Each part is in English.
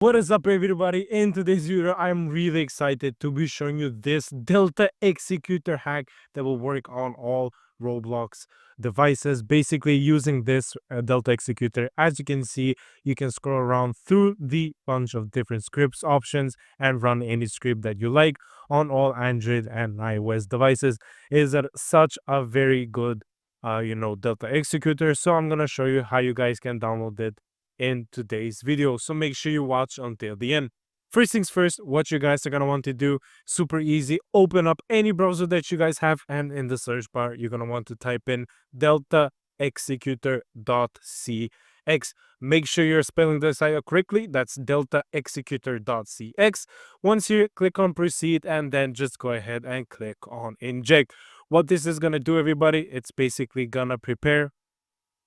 What is up, everybody? In today's video, I'm really excited to be showing you this Delta Executor hack that will work on all Roblox devices. Basically, using this Delta Executor, as you can see, you can scroll around through the bunch of different scripts options and run any script that you like on all Android and iOS devices. Is such a very good, Delta Executor. So I'm gonna show you how you guys can download it in today's video. So make sure you watch until the end. First things first, what you guys are going to want to do, super easy, open up any browser that you guys have, and in the search bar, you're going to want to type in deltaexecutor.cx. Make sure you're spelling this out correctly. That's deltaexecutor.cx. Once you click on proceed, and then just go ahead and click on inject. What this is going to do, everybody, it's basically going to prepare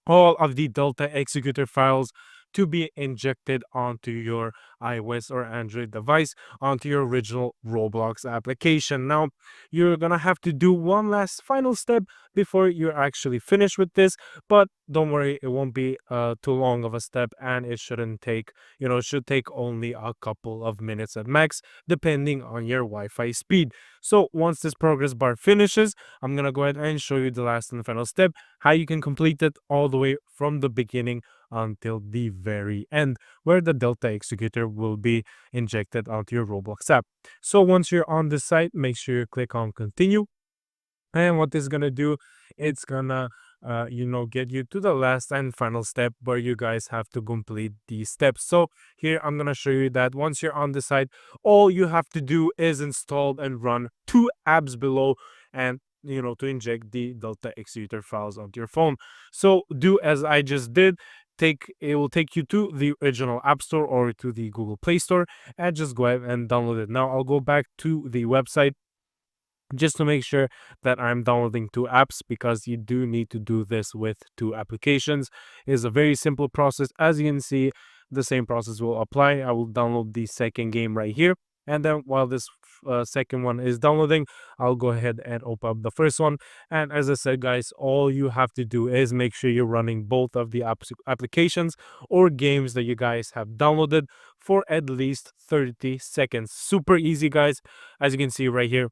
all of the Delta Executor files to be injected onto your iOS or Android device, onto your original Roblox application. Now, you're gonna have to do one last final step before you're actually finished with this, but don't worry, it won't be too long of a step, and it shouldn't take, it should take only a couple of minutes at max, depending on your Wi-Fi speed. So once this progress bar finishes, I'm gonna go ahead and show you the last and final step, how you can complete it all the way from the beginning until the very end, where the Delta Executor will be injected onto your Roblox app. So once you're on the site, make sure you click on continue. And what this is gonna do, it's gonna get you to the last and final step where you guys have to complete these steps. So here I'm gonna show you that once you're on the site, all you have to do is install and run two apps below, and to inject the Delta Executor files onto your phone. So do as I just did. It will take you to the original App Store or to the Google Play Store, and just go ahead and download it. Now I'll go back to the website just to make sure that I'm downloading two apps, because you do need to do this with two applications. It's a very simple process. As you can see, the same process will apply. I will download the second game right here, and then while this second one is downloading, I'll go ahead and open up the first one. And as I said, guys, all you have to do is make sure you're running both of the applications or games that you guys have downloaded for at least 30 seconds. Super easy, guys. As you can see right here,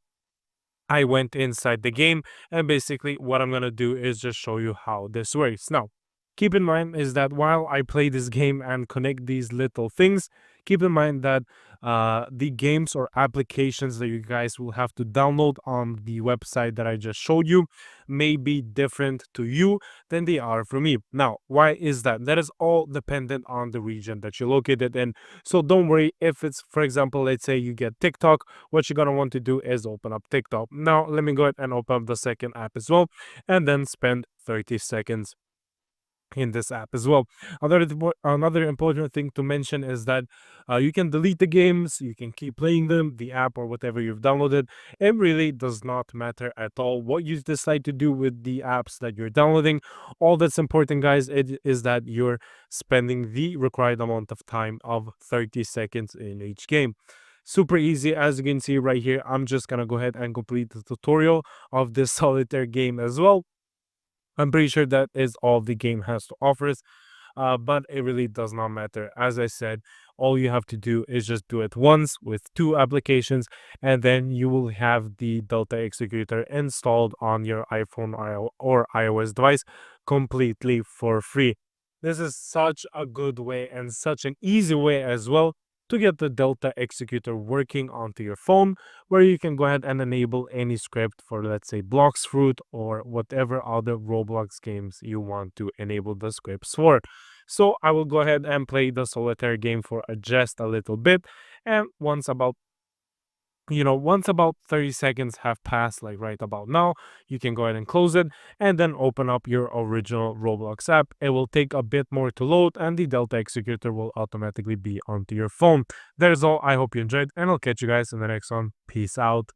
I went inside the game, and basically what I'm going to do is just show you how this works. Now, keep in mind is that while I play this game and connect these little things, keep in mind that the games or applications that you guys will have to download on the website that I just showed you may be different to you than they are for me. Now, why is that? That is all dependent on the region that you're located in. So don't worry if it's, for example, let's say you get TikTok, what you're going to want to do is open up TikTok. Now, let me go ahead and open up the second app as well, and then spend 30 seconds in this app as well. Another important thing to mention is that you can delete the games, you can keep playing them, the app or whatever you've downloaded. It really does not matter at all what you decide to do with the apps that you're downloading. All that's important, guys, is that you're spending the required amount of time of 30 seconds in each game. Super easy. As you can see right here, I'm just gonna go ahead and complete the tutorial of this solitaire game as well. I'm pretty sure that is all the game has to offer us, but it really does not matter. As I said, all you have to do is just do it once with two applications, and then you will have the Delta Executor installed on your iPhone or iOS device completely for free. This is such a good way and such an easy way as well to get the Delta Executor working onto your phone, where you can go ahead and enable any script for, let's say, Blox Fruit or whatever other Roblox games you want to enable the scripts for. So I will go ahead and play the solitaire game for just a little bit, and once about 30 seconds have passed, like right about now, you can go ahead and close it and then open up your original Roblox app. It will take a bit more to load, and the Delta Executor will automatically be onto your phone. That is all. I hope you enjoyed, and I'll catch you guys in the next one. Peace out.